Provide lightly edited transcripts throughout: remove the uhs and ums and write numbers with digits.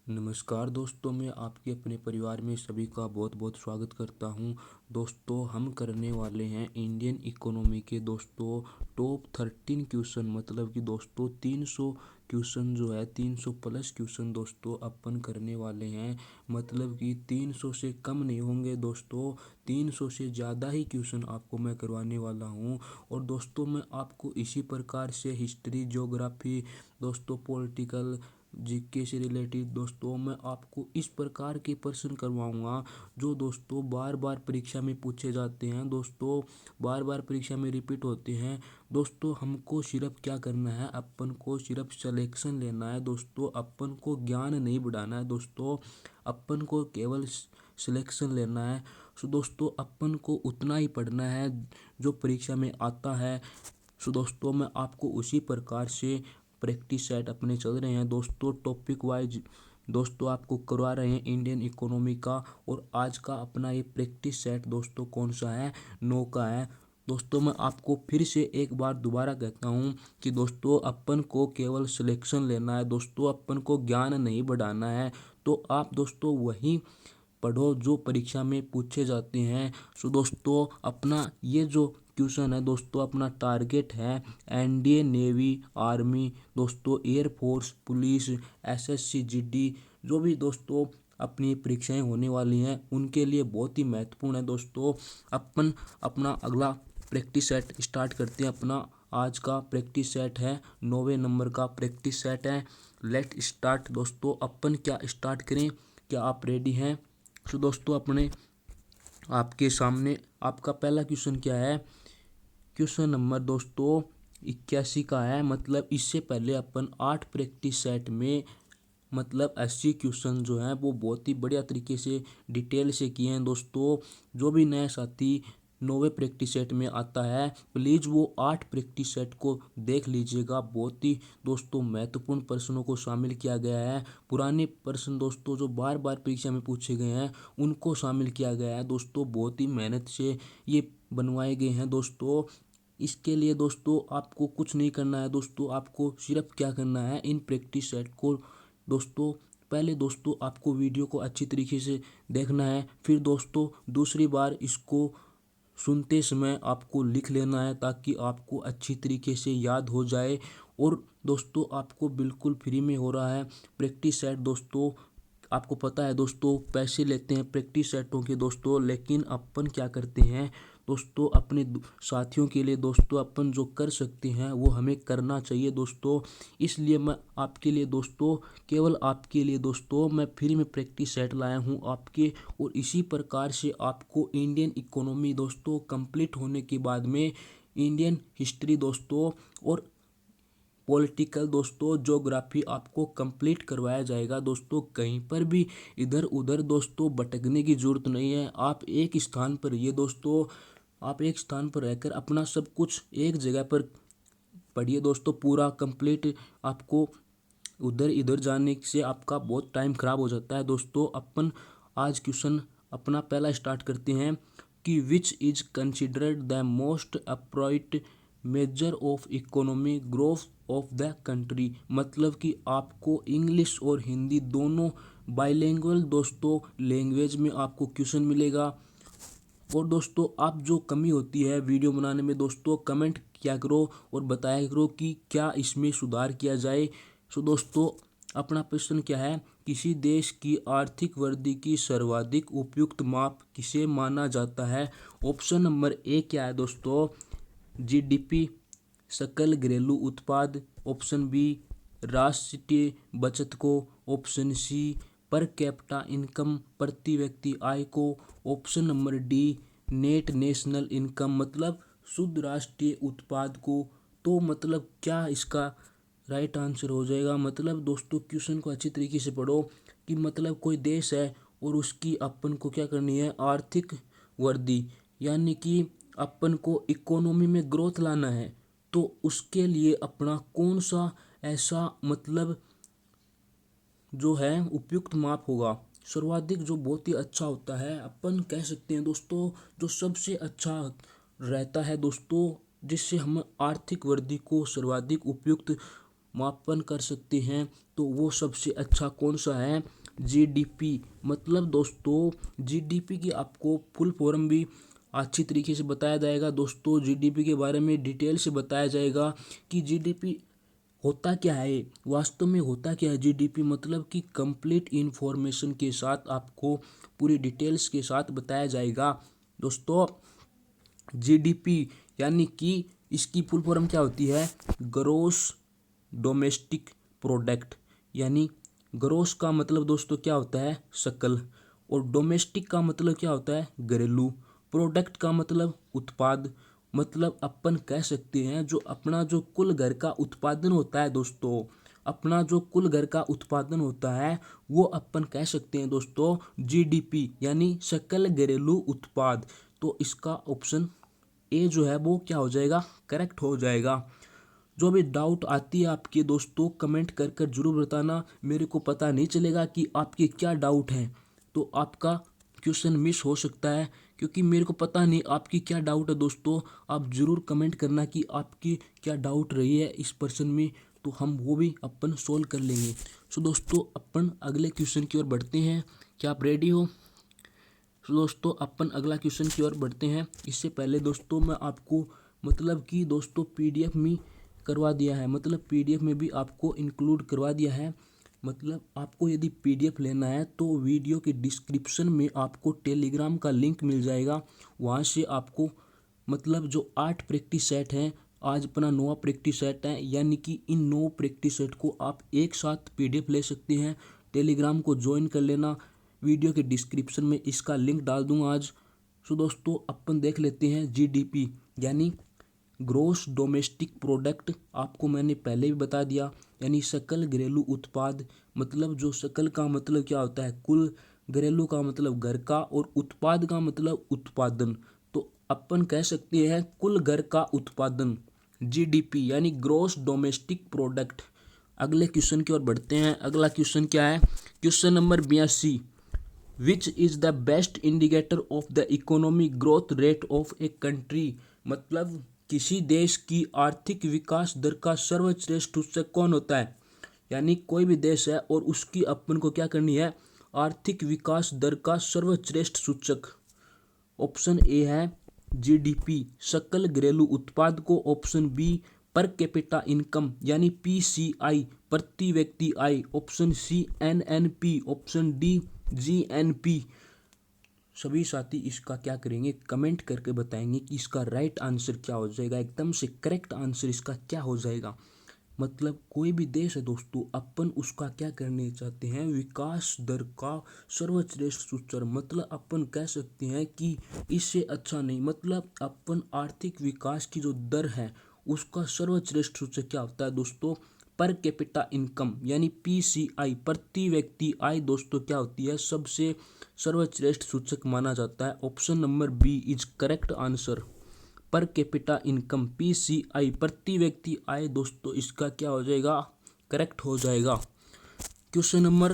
नमस्कार दोस्तों, मैं आपके अपने परिवार में सभी का बहुत बहुत स्वागत करता हूं। दोस्तों, हम करने वाले हैं इंडियन इकोनॉमी के दोस्तों टॉप 13 क्वेश्चन। मतलब कि दोस्तों 300 क्वेश्चन जो है 300 प्लस क्वेश्चन दोस्तों अपन करने वाले हैं। मतलब कि 300 से कम नहीं होंगे दोस्तों, 300 से ज़्यादा ही क्वेश्चन आपको मैं करवाने वाला हूं। और दोस्तों मैं आपको इसी प्रकार से हिस्ट्री, ज्योग्राफी, दोस्तों पॉलिटिकल, जीके से रिलेटेड दोस्तों मैं आपको इस प्रकार के प्रश्न करवाऊंगा जो दोस्तों बार बार परीक्षा में पूछे जाते हैं, दोस्तों बार बार परीक्षा में रिपीट होते हैं। दोस्तों हमको सिर्फ क्या करना है, अपन को सिर्फ सिलेक्शन लेना है दोस्तों, अपन को ज्ञान नहीं बढ़ाना है दोस्तों, अपन को केवल सिलेक्शन लेना है। सो दोस्तों अपन को उतना ही पढ़ना है जो परीक्षा में आता है। सो दोस्तों मैं आपको उसी प्रकार से प्रैक्टिस सेट अपने चल रहे हैं दोस्तों, टॉपिक वाइज दोस्तों आपको करवा रहे हैं इंडियन इकोनॉमी का। और आज का अपना ये प्रैक्टिस सेट दोस्तों कौन सा है, 9 का है। दोस्तों मैं आपको फिर से एक बार दोबारा कहता हूँ कि दोस्तों अपन को केवल सिलेक्शन लेना है दोस्तों, अपन को ज्ञान नहीं बढ़ाना है। तो आप दोस्तों वही पढ़ो जो परीक्षा में पूछे जाते हैं। सो दोस्तों अपना ये जो क्वेश्चन है दोस्तों, अपना टारगेट है एनडीए, नेवी, आर्मी, दोस्तों एयरफोर्स, पुलिस, एसएससी, जीडी, जो भी दोस्तों अपनी परीक्षाएं होने वाली हैं उनके लिए बहुत ही महत्वपूर्ण है दोस्तों। अपन अपना अगला प्रैक्टिस सेट स्टार्ट करते हैं। अपना आज का प्रैक्टिस सेट है 9वें नंबर का प्रैक्टिस सेट है। लेट स्टार्ट दोस्तों, अपन क्या स्टार्ट करें, क्या आप रेडी हैं? तो दोस्तों अपने आपके सामने आपका पहला क्वेश्चन क्या है, क्वेश्चन नंबर दोस्तों 81 का है। मतलब इससे पहले अपन 8 प्रैक्टिस सेट में मतलब 80 क्वेश्चन जो हैं वो बहुत ही बढ़िया तरीके से डिटेल से किए हैं दोस्तों। जो भी नया साथी 9वें प्रैक्टिस सेट में आता है प्लीज़ वो 8 प्रैक्टिस सेट को देख लीजिएगा। बहुत ही दोस्तों महत्वपूर्ण प्रश्नों को शामिल किया गया है। पुराने प्रश्न दोस्तों जो बार बार परीक्षा में पूछे गए हैं उनको शामिल किया गया है दोस्तों। बहुत ही मेहनत से ये बनवाए गए हैं दोस्तों। इसके लिए दोस्तों आपको कुछ नहीं करना है दोस्तों, आपको सिर्फ क्या करना है, इन प्रैक्टिस सेट को दोस्तों पहले दोस्तों आपको वीडियो को अच्छी तरीके से देखना है। फिर दोस्तों दूसरी बार इसको सुनते समय आपको लिख लेना है ताकि आपको अच्छी तरीके से याद हो जाए। और दोस्तों आपको बिल्कुल फ्री में हो रहा है प्रैक्टिस सेट दोस्तों। आपको पता है दोस्तों पैसे लेते हैं प्रैक्टिस सेटों के दोस्तों, लेकिन अपन क्या करते हैं दोस्तों अपने साथियों के लिए दोस्तों अपन जो कर सकते हैं वो हमें करना चाहिए दोस्तों। इसलिए मैं आपके लिए दोस्तों, केवल आपके लिए दोस्तों मैं फ्री में प्रैक्टिस सेट लाया हूँ आपके। और इसी प्रकार से आपको इंडियन इकोनॉमी दोस्तों कंप्लीट होने के बाद में इंडियन हिस्ट्री दोस्तों और पॉलिटिकल दोस्तों ज्योग्राफी आपको कंप्लीट करवाया जाएगा दोस्तों। कहीं पर भी इधर उधर दोस्तों भटकने की जरूरत नहीं है। आप एक स्थान पर रहिए दोस्तों, आप एक स्थान पर रहकर अपना सब कुछ एक जगह पर पढ़िए दोस्तों पूरा कंप्लीट। आपको उधर इधर जाने से आपका बहुत टाइम खराब हो जाता है दोस्तों। अपन आज क्वेश्चन अपना पहला स्टार्ट करते हैं कि which is considered the most appropriate measure of economy growth of the country. मतलब कि आपको इंग्लिश और हिंदी दोनों बाइलिंगुअल दोस्तों लैंग्वेज में आपको क्वेश्चन मिलेगा। और दोस्तों आप जो कमी होती है वीडियो बनाने में दोस्तों कमेंट किया करो और बताया करो कि क्या इसमें सुधार किया जाए। सो दोस्तों अपना प्रश्न क्या है, किसी देश की आर्थिक वृद्धि की सर्वाधिक उपयुक्त माप किसे माना जाता है? ऑप्शन नंबर ए क्या है दोस्तों, जीडीपी, सकल घरेलू उत्पाद, ऑप्शन बी राष्ट्रीय बचत को, ऑप्शन सी पर कैपिटा इनकम, प्रति व्यक्ति आय को, option number D net national income मतलब शुद्ध राष्ट्रीय उत्पाद को। तो मतलब क्या इसका राइट आंसर हो जाएगा? मतलब दोस्तों क्वेश्चन को अच्छी तरीके से पढ़ो कि मतलब कोई देश है और उसकी अपन को क्या करनी है, आर्थिक वृद्धि, यानी कि अपन को इकोनॉमी में ग्रोथ लाना है। तो उसके लिए अपना कौन सा ऐसा मतलब जो है उपयुक्त माप होगा, सर्वाधिक जो बहुत ही अच्छा होता है, अपन कह सकते हैं दोस्तों जो सबसे अच्छा रहता है दोस्तों, जिससे हम आर्थिक वृद्धि को सर्वाधिक उपयुक्त मापन कर सकते हैं तो वो सबसे अच्छा कौन सा है? जीडीपी। मतलब दोस्तों जीडीपी की आपको फुल फॉर्म भी अच्छी तरीके से बताया जाएगा दोस्तों। जीडीपी के बारे में डिटेल से बताया जाएगा कि जीडीपी होता क्या है, वास्तव में होता क्या है जीडीपी। मतलब कि कंप्लीट इन्फॉर्मेशन के साथ आपको पूरी डिटेल्स के साथ बताया जाएगा दोस्तों। जीडीपी यानी कि इसकी फुल फॉर्म क्या होती है? Gross domestic product. यानी ग्रोस का मतलब दोस्तों क्या होता है? सकल। और डोमेस्टिक का मतलब क्या होता है? घरेलू। प्रोडक्ट का मतलब उत्पाद। मतलब अपन कह सकते हैं जो अपना जो कुल घर का उत्पादन होता है दोस्तों, अपना जो कुल घर का उत्पादन होता है वो अपन कह सकते हैं दोस्तों जीडीपी यानी सकल घरेलू उत्पाद। तो इसका ऑप्शन ए जो है वो क्या हो जाएगा? करेक्ट हो जाएगा। जो भी डाउट आती है आपके दोस्तों कमेंट कर कर जरूर बताना, मेरे को पता नहीं चलेगा कि आपके क्या डाउट हैं। तो आपका क्वेश्चन मिस हो सकता है क्योंकि मेरे को पता नहीं आपकी क्या डाउट है दोस्तों। आप जरूर कमेंट करना कि आपकी क्या डाउट रही है इस पर्सन में, तो हम वो भी अपन सोल्व कर लेंगे। सो दोस्तों अपन अगले क्वेश्चन की ओर बढ़ते हैं। क्या आप रेडी हो? तो दोस्तों अपन अगला क्वेश्चन की ओर बढ़ते हैं। इससे पहले दोस्तों मैं आपको मतलब कि दोस्तों पीडीएफ में करवा दिया है, मतलब पीडीएफ में भी आपको इंक्लूड करवा दिया है। मतलब आपको यदि पीडीएफ लेना है तो वीडियो के डिस्क्रिप्शन में आपको टेलीग्राम का लिंक मिल जाएगा। वहाँ से आपको मतलब जो 8 प्रैक्टिस सेट हैं, आज अपना 9वां प्रैक्टिस सेट है, यानी कि इन 9 प्रैक्टिस सेट को आप एक साथ पीडीएफ ले सकते हैं। टेलीग्राम को ज्वाइन कर लेना, वीडियो के डिस्क्रिप्शन में इसका लिंक डाल दूंगा आज। सो दोस्तों अपन देख लेते हैं जीडीपी यानी ग्रोस डोमेस्टिक प्रोडक्ट। आपको मैंने पहले भी बता दिया यानी सकल घरेलू उत्पाद। मतलब जो सकल का मतलब क्या होता है? कुल। घरेलू का मतलब घर का, और उत्पाद का मतलब उत्पादन। तो अपन कह सकते हैं कुल घर का उत्पादन जीडीपी यानी ग्रोस डोमेस्टिक प्रोडक्ट। अगले क्वेश्चन की ओर बढ़ते हैं। अगला क्वेश्चन क्या है? Question number 82। Which is the best indicator of the economic growth rate of a country. मतलब किसी देश की आर्थिक विकास दर का सर्वश्रेष्ठ सूचक कौन होता है? यानी कोई भी देश है और उसकी अपन को क्या करनी है? आर्थिक विकास दर का सर्वश्रेष्ठ सूचक। ऑप्शन ए है जीडीपी सकल घरेलू उत्पाद को, option B per capita income यानी पीसीआई प्रति व्यक्ति आय, option C NNP, option D GNP. सभी साथी इसका क्या करेंगे? कमेंट करके बताएंगे कि इसका राइट आंसर क्या हो जाएगा, एकदम से करेक्ट आंसर इसका क्या हो जाएगा। मतलब कोई भी देश है दोस्तों, अपन उसका क्या करने चाहते हैं? विकास दर का सर्वश्रेष्ठ सूचक। मतलब अपन कह सकते हैं कि इससे अच्छा नहीं, मतलब अपन आर्थिक विकास की जो दर है उसका सर्वश्रेष्ठ सूचक क्या होता है दोस्तों? पर कैपिटा इनकम यानी पीसीआई प्रति व्यक्ति आय दोस्तों क्या होती है? सबसे सर्वश्रेष्ठ सूचक माना जाता है। Option number B is correct answer. Per capita income PCI प्रति व्यक्ति आय दोस्तों इसका क्या हो जाएगा? करेक्ट हो जाएगा। Question number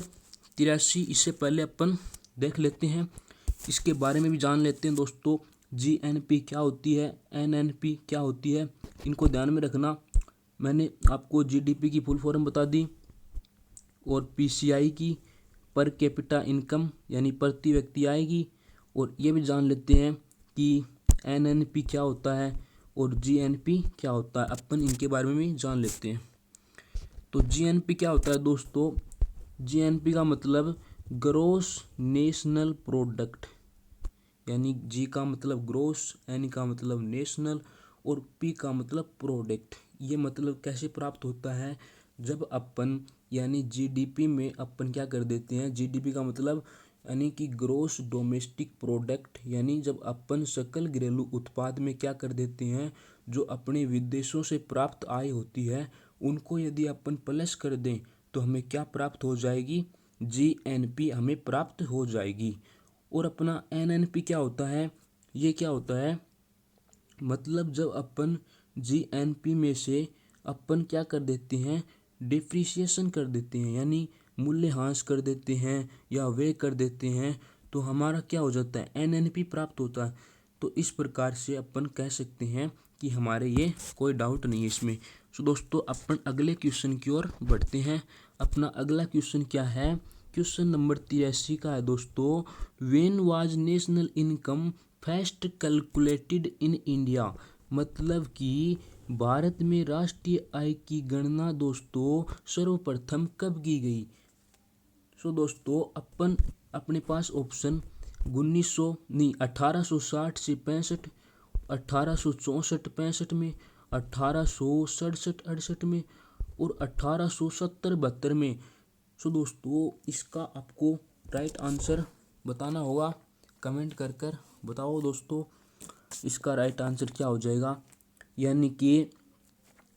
83। इससे पहले अपन देख लेते हैं, इसके बारे में भी जान लेते हैं दोस्तों। जीएनपी क्या होती है, एनएनपी क्या होती है, इनको ध्यान में रखना। मैंने आपको जीडीपी की फुल फॉर्म बता दी और पीसीआई की पर कैपिटा इनकम यानी प्रति व्यक्ति आय की, और ये भी जान लेते हैं कि एनएनपी क्या होता है और जीएनपी क्या होता है। अपन इनके बारे में भी जान लेते हैं। तो जीएनपी क्या होता है दोस्तों? जीएनपी का मतलब ग्रोस नेशनल प्रोडक्ट, यानी जी का मतलब ग्रोस, एन का मतलब नेशनल और पी का मतलब प्रोडक्ट। ये मतलब कैसे प्राप्त होता है? जब अपन यानी जीडीपी में अपन क्या कर देते हैं? जीडीपी का मतलब यानी कि ग्रोस डोमेस्टिक प्रोडक्ट, यानी जब अपन सकल घरेलू उत्पाद में क्या कर देते हैं? जो अपने विदेशों से प्राप्त आय होती है उनको यदि अपन प्लस कर दें तो हमें क्या प्राप्त हो जाएगी? जीएनपी हमें प्राप्त हो जाएगी। और अपना एनएनपी क्या होता है? ये क्या होता है? मतलब जब अपन जीएनपी में से अपन क्या कर देते हैं? डिप्रिसिएशन कर देते हैं, यानी मूल्यह्रास कर देते हैं या व्यय कर देते हैं, तो हमारा क्या हो जाता है? एनएनपी प्राप्त होता है। तो इस प्रकार से अपन कह सकते हैं कि हमारे ये कोई डाउट नहीं है इसमें। सो दोस्तों अपन अगले क्वेश्चन की ओर बढ़ते हैं। अपना अगला क्वेश्चन क्या है, क्वेश्चन नंबर 83 का है दोस्तों, when was national income first calculated in India. मतलब कि भारत में राष्ट्रीय आय की गणना दोस्तों सर्वप्रथम कब की गई। सो दोस्तों अपन अपने पास ऑप्शन 1860 से 65, 1864-65 में, 1867-68 में और 1870-72 में। सो दोस्तों इसका आपको राइट आंसर बताना होगा, कमेंट कर कर बताओ दोस्तों इसका राइट आंसर क्या हो जाएगा। यानी कि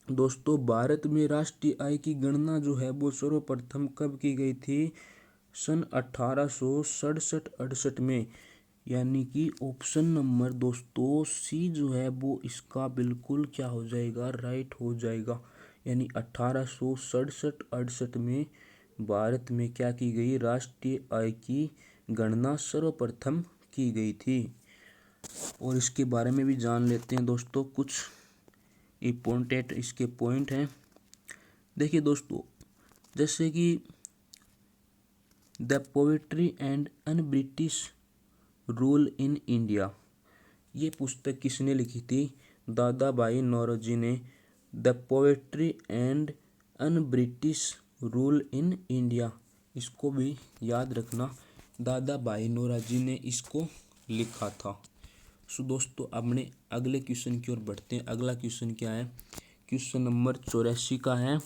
दोस्तों भारत में राष्ट्रीय आय की गणना जो है वो सर्वप्रथम कब की गई थी, सन 1867-68 में। यानी कि ऑप्शन नंबर दोस्तों सी जो है वो इसका बिल्कुल क्या हो जाएगा, राइट हो जाएगा। यानी 1867-68 में भारत में क्या की गई, राष्ट्रीय आय की गणना सर्वप्रथम की गई थी। और इसके बारे में भी जान लेते हैं दोस्तों, कुछ इम्पोर्टेंट इसके पॉइंट हैं। देखिए दोस्तों, जैसे कि the poetry and un British rule in India, ये पुस्तक किसने लिखी थी, दादा भाई नौरोजी ने। The poetry and un British rule in India, इसको भी याद रखना, दादा भाई नौरोजी ने इसको लिखा था। सो दोस्तों अपने अगले क्वेश्चन की ओर बढ़ते हैं। अगला क्वेश्चन क्या है, क्वेश्चन नंबर 84 का है,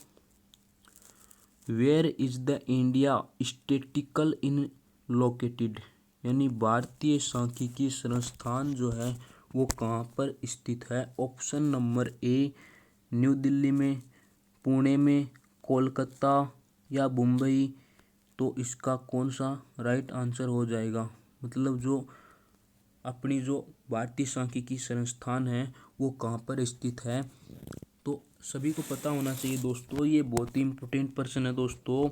where is the India statistical in located. यानी भारतीय सांख्यिकी संस्थान जो है वो कहाँ पर स्थित है। Option number a new Delhi में, पुणे में, कोलकाता या मुंबई। तो इसका कौन सा राइट आंसर हो जाएगा, मतलब जो अपनी जो भारतीय सांख्यिकी संस्थान है वो कहाँ पर स्थित है। तो सभी को पता होना चाहिए दोस्तों, ये बहुत ही इम्पोर्टेंट प्रश्न है दोस्तों।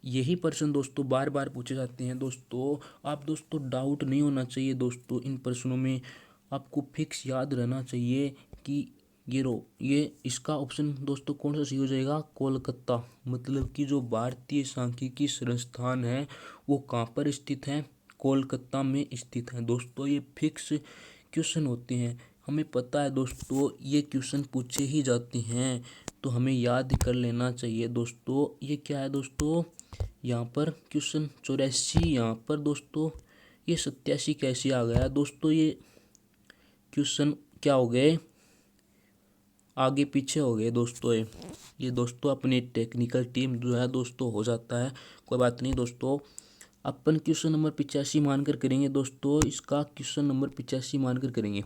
यही प्रश्न दोस्तों बार बार पूछे जाते हैं दोस्तों। आप दोस्तों डाउट नहीं होना चाहिए दोस्तों, इन प्रश्नों में आपको फिक्स याद रहना चाहिए कि ये इसका ऑप्शन दोस्तों कौन सा सही हो जाएगा, कोलकाता। मतलब कि जो भारतीय सांख्यिकी संस्थान है वो कहाँ पर स्थित है, कोलकाता में स्थित है दोस्तों। ये फिक्स क्वेश्चन होते हैं, हमें पता है दोस्तों ये क्वेश्चन पूछे ही जाते हैं, तो हमें याद कर लेना चाहिए दोस्तों। ये क्या है दोस्तों, यहाँ पर क्वेश्चन 84, यहाँ पर दोस्तों ये 87 कैसे आ गया दोस्तों। ये क्वेश्चन क्या हो गए, आगे पीछे हो गए दोस्तों। ये दोस्तों अपनी टेक्निकल टीम जो है दोस्तों हो जाता है, कोई बात नहीं दोस्तों। अपन क्वेश्चन नंबर 85 मानकर करेंगे दोस्तों, इसका क्वेश्चन नंबर 85 मानकर करेंगे।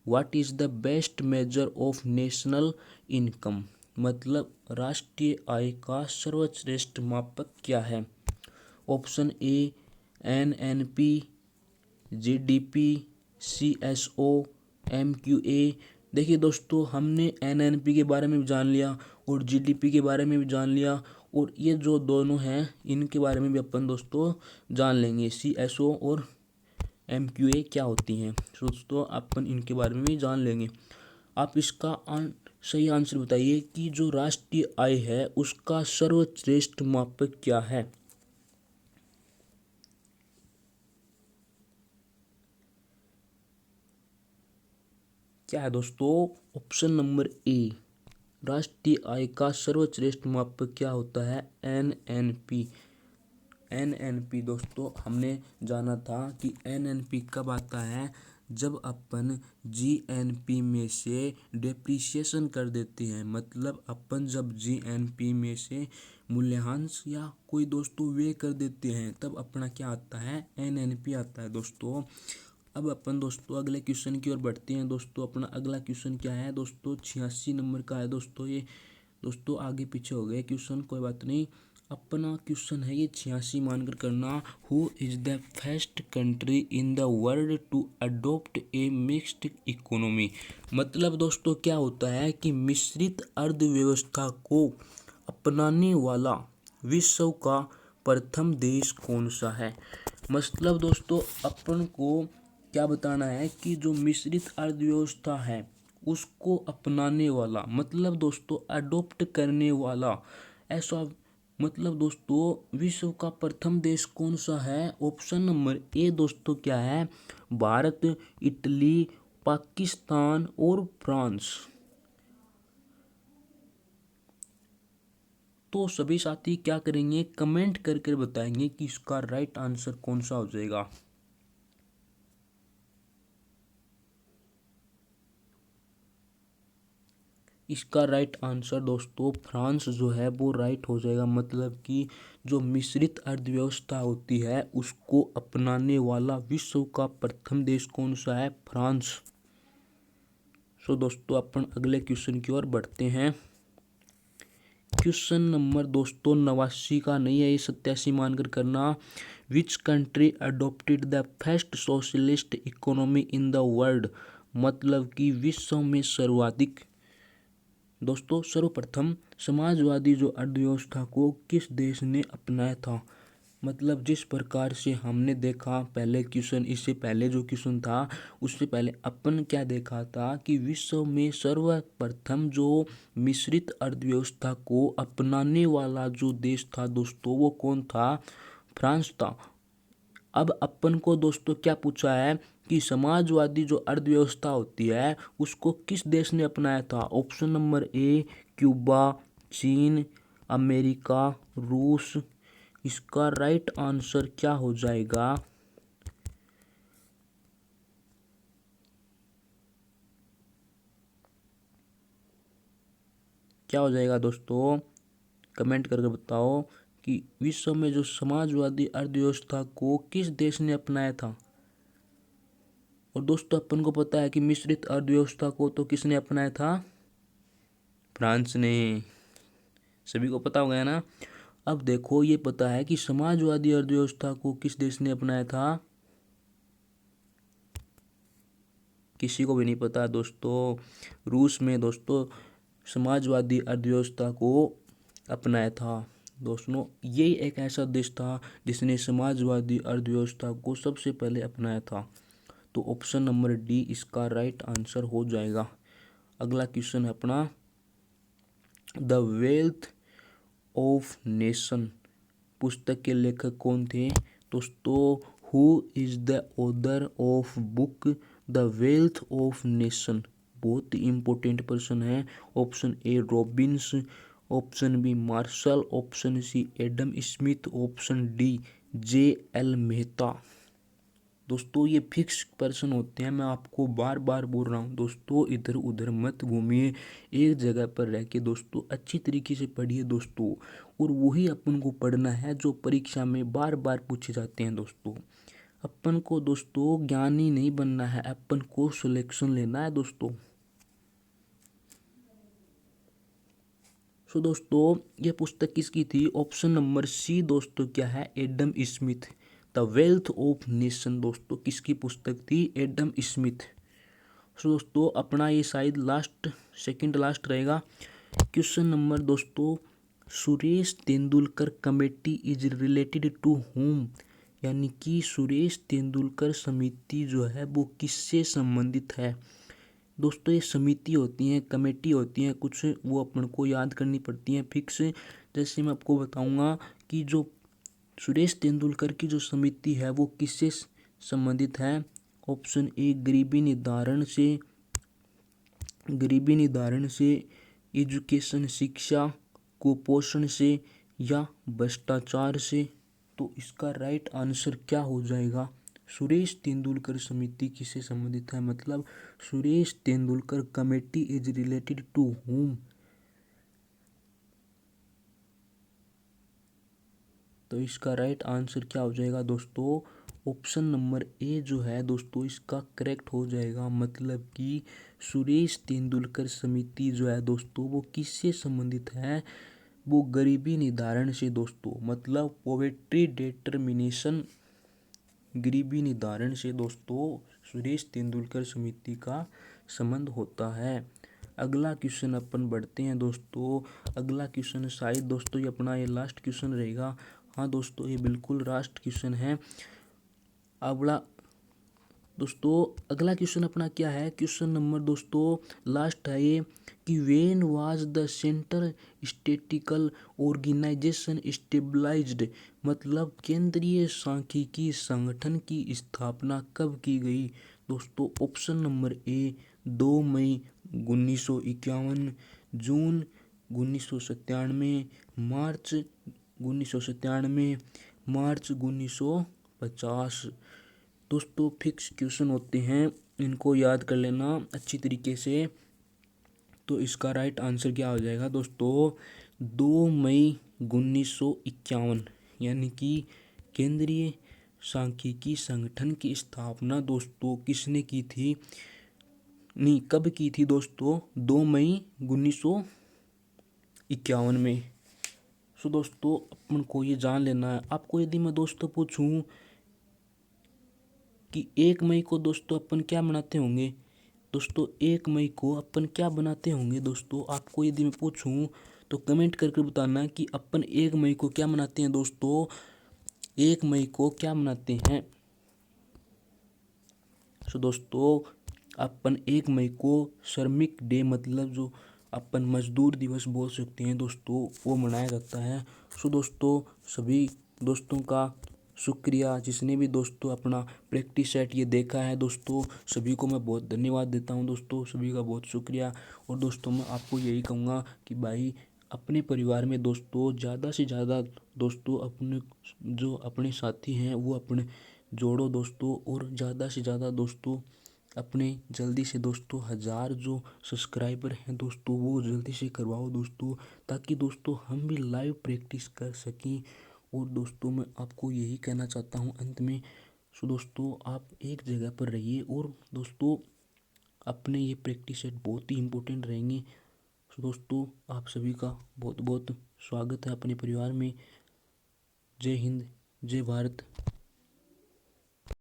What is the best measure of national income. मतलब राष्ट्रीय आय का सर्वश्रेष्ठ मापक क्या है। ऑप्शन ए NNP, GDP, CSO, MQA। देखिए दोस्तों हमने NNP के बारे में भी जान लिया और GDP के बारे में भी जान लिया, और ये जो दोनों हैं इनके बारे में भी अपन दोस्तों जान लेंगे, CSO और MQA क्या होती हैं। दोस्तों अपन इनके बारे में भी जान लेंगे। आप इसका सही आंसर बताइए कि जो राष्ट्रीय आय है उसका सर्वश्रेष्ठ मापक क्या है। क्या है दोस्तों, ऑप्शन नंबर ए, राष्ट्रीय आय का सर्वश्रेष्ठ मापक क्या होता है, NNP। NNP दोस्तों हमने जाना था कि NNP कब आता है, जब अपन GNP में से डेप्रिसिएशन कर देते हैं। मतलब अपन जब GNP में से मूल्यांश या कोई दोस्तों व्यय कर देते हैं तब अपना क्या आता है, NNP आता है दोस्तों। अब अपन दोस्तों अगले क्वेश्चन की ओर बढ़ते हैं दोस्तों। अपना अगला क्वेश्चन क्या है दोस्तों, 86 नंबर का है दोस्तों। ये दोस्तों आगे पीछे हो गए क्वेश्चन, कोई बात नहीं। अपना क्वेश्चन है ये 86 मानकर करना, who is the first country in the world to adopt a mixed economy. मतलब दोस्तों क्या होता है कि मिश्रित अर्थव्यवस्था को अपनाने वाला विश्व का प्रथम देश कौन सा है। मतलब दोस्तों अपन को क्या बताना है कि जो मिश्रित अर्थव्यवस्था है उसको अपनाने वाला, मतलब दोस्तों अडॉप्ट करने वाला, ऐसा मतलब दोस्तों विश्व का प्रथम देश कौन सा है? ऑप्शन नंबर ए दोस्तों क्या है? भारत, इटली, पाकिस्तान और फ्रांस। तो सभी साथी क्या करेंगे, कमेंट करके बताएंगे कि इसका राइट आंसर कौन सा हो जाएगा। इसका राइट आंसर दोस्तों फ्रांस जो है वो राइट हो जाएगा, मतलब कि जो मिश्रित अर्थव्यवस्था होती है उसको अपनाने वाला विश्व का प्रथम देश कौन सा है? फ्रांस। सो दोस्तों अपन अगले क्वेश्चन की ओर बढ़ते हैं। क्वेश्चन नंबर दोस्तों 89 का नहीं है, ये 87 मानकर करना। Which country adopted the first socialist economy in the world, मतलब कि विश्व में सर्वाधिक दोस्तों सर्वप्रथम समाजवादी जो अर्थव्यवस्था को किस देश ने अपनाया था? मतलब जिस प्रकार से हमने देखा पहले क्वेश्चन, इससे पहले जो क्वेश्चन था उससे पहले अपन क्या देखा था कि विश्व में सर्वप्रथम जो मिश्रित अर्थव्यवस्था को अपनाने वाला जो देश था दोस्तों वो कौन था? फ्रांस था। अब अपन को दोस्तों क्या पूछा है कि समाजवादी जो अर्थव्यवस्था होती है उसको किस देश ने अपनाया था? ऑप्शन नंबर ए क्यूबा, चीन, अमेरिका, रूस। इसका राइट आंसर क्या हो जाएगा? क्या हो जाएगा दोस्तों? कमेंट करके बताओ कि विश्व में जो समाजवादी अर्थव्यवस्था को किस देश ने अपनाया था। और दोस्तों अपन को पता है कि मिश्रित अर्थव्यवस्था को तो किसने अपनाया था? फ्रांस ने। सभी को पता हो गया ना। अब देखो ये पता है कि समाजवादी अर्थव्यवस्था को किस देश ने अपनाया था? किसी को भी नहीं पता दोस्तों। रूस में दोस्तों समाजवादी अर्थव्यवस्था को अपनाया था। दोस्तों यही एक ऐसा देश था जिसने समाजवादी अर्थव्यवस्था को सबसे पहले अपनाया था। तो ऑप्शन नंबर डी इसका राइट आंसर हो जाएगा। अगला क्वेश्चन है अपना, द वेल्थ ऑफ नेशन पुस्तक के लेखक कौन थे? दोस्तों who is the author of book the wealth of nation? बहुत ही इंपॉर्टेंट पर्सन है। Option A Robbins, option B Marshall, option C Adam Smith, option D J L Mehta. दोस्तों ये फिक्स पर्सन होते हैं, मैं आपको बार बार बोल रहा हूँ दोस्तों, इधर उधर मत घूमिए, एक जगह पर रह के दोस्तों अच्छी तरीके से पढ़िए दोस्तों। और वही अपन को पढ़ना है जो परीक्षा में बार बार पूछे जाते हैं दोस्तों। अपन को दोस्तों ज्ञानी नहीं बनना है, अपन को सिलेक्शन लेना है दोस्तों। सो दोस्तों ये पुस्तक किसकी थी? ऑप्शन नंबर सी दोस्तों क्या है? Adam Smith. The wealth of nation दोस्तों किसकी पुस्तक थी? Adam Smith. सो दोस्तों अपना ये शायद लास्ट सेकंड लास्ट रहेगा। क्वेश्चन नंबर दोस्तों, Suresh Tendulkar committee is related to home, यानी कि सुरेश तेंदुलकर समिति जो है वो किससे संबंधित है? दोस्तों ये समिति होती हैं, कमेटी होती हैं कुछ, वो अपन को याद करनी पड़ती हैं फिक्स। जैसे मैं आपको बताऊंगा कि जो सुरेश तेंदुलकर की जो समिति है वो किससे संबंधित है? ऑप्शन ए गरीबी निवारण से, एजुकेशन शिक्षा, कुपोषण से या भ्रष्टाचार से। तो इसका राइट आंसर क्या हो जाएगा? सुरेश तेंदुलकर समिति किससे संबंधित है? मतलब Suresh Tendulkar committee is related to home? तो इसका राइट आंसर क्या हो जाएगा दोस्तों? ऑप्शन नंबर ए जो है दोस्तों इसका करेक्ट हो जाएगा। मतलब कि सुरेश तेंदुलकर समिति जो है दोस्तों वो किससे संबंधित है? वो गरीबी निवारण से दोस्तों, मतलब पॉवर्टी डिटर्मिनेशन, गरीबी निवारण से दोस्तों सुरेश तेंदुलकर समिति का संबंध होता है। अगला क्वेश्चन अपन बढ़ते हैं दोस्तों। अगला क्वेश्चन शायद दोस्तों ये अपना ये लास्ट क्वेश्चन रहेगा। हाँ दोस्तों ये बिल्कुल लास्ट क्वेश्चन है। अगला दोस्तों अगला क्वेश्चन अपना क्या है, क्वेश्चन नंबर दोस्तों लास्ट है ये कि when was the central statistical organisation stabilised, मतलब केंद्रीय सांख्यिकी संगठन की स्थापना कब की गई। दोस्तों ऑप्शन नंबर ए 2 मई 1951, जून 1997, मार्च 1997, मार्च 1950। दोस्तों फिक्स क्वेश्चन होते हैं, इनको याद कर लेना अच्छी तरीके से। तो इसका राइट आंसर क्या हो जाएगा दोस्तों, 2 मई 1951, यानी कि केंद्रीय सांख्यिकी संगठन की स्थापना दोस्तों किसने की थी, नहीं कब की थी दोस्तों, 2 मई 1951 में। सो दोस्तों अपन को ये जान लेना है। आपको यदि मैं दोस्तों पूछूं कि 1 मई को दोस्तों अपन क्या मनाते होंगे, दोस्तों 1 मई को अपन क्या बनाते होंगे, दोस्तों आपको यदि मैं पूछूं तो कमेंट करके बताना कि अपन 1 मई को क्या मनाते हैं दोस्तों, 1 मई को क्या मनाते हैं। सो दोस्तों अपन 1 मई को श्रमिक डे, मतलब जो अपन मजदूर दिवस बोल सकते हैं दोस्तों, वो मनाया जाता है। सो दोस्तों सभी दोस्तों का शुक्रिया, जिसने भी दोस्तों अपना प्रैक्टिस सेट ये देखा है दोस्तों, सभी को मैं बहुत धन्यवाद देता हूं दोस्तों, सभी का बहुत शुक्रिया। और दोस्तों मैं आपको यही कहूँगा कि भाई अपने परिवार में दोस्तों ज़्यादा से ज़्यादा दोस्तों अपने जो अपने साथी हैं वो अपने जोड़ो दोस्तों, और ज़्यादा से ज़्यादा दोस्तों अपने जल्दी से दोस्तों 1000 जो सब्सक्राइबर हैं दोस्तों वो जल्दी से करवाओ दोस्तों, ताकि दोस्तों हम भी लाइव प्रैक्टिस कर सकें। और दोस्तों मैं आपको यही कहना चाहता हूँ अंत में, सो दोस्तों आप एक जगह पर रहिए और दोस्तों अपने ये प्रैक्टिस सेट बहुत ही इम्पोर्टेंट रहेंगे। सो दोस्तों आप सभी का बहुत बहुत स्वागत है अपने परिवार में। जय हिंद, जय भारत।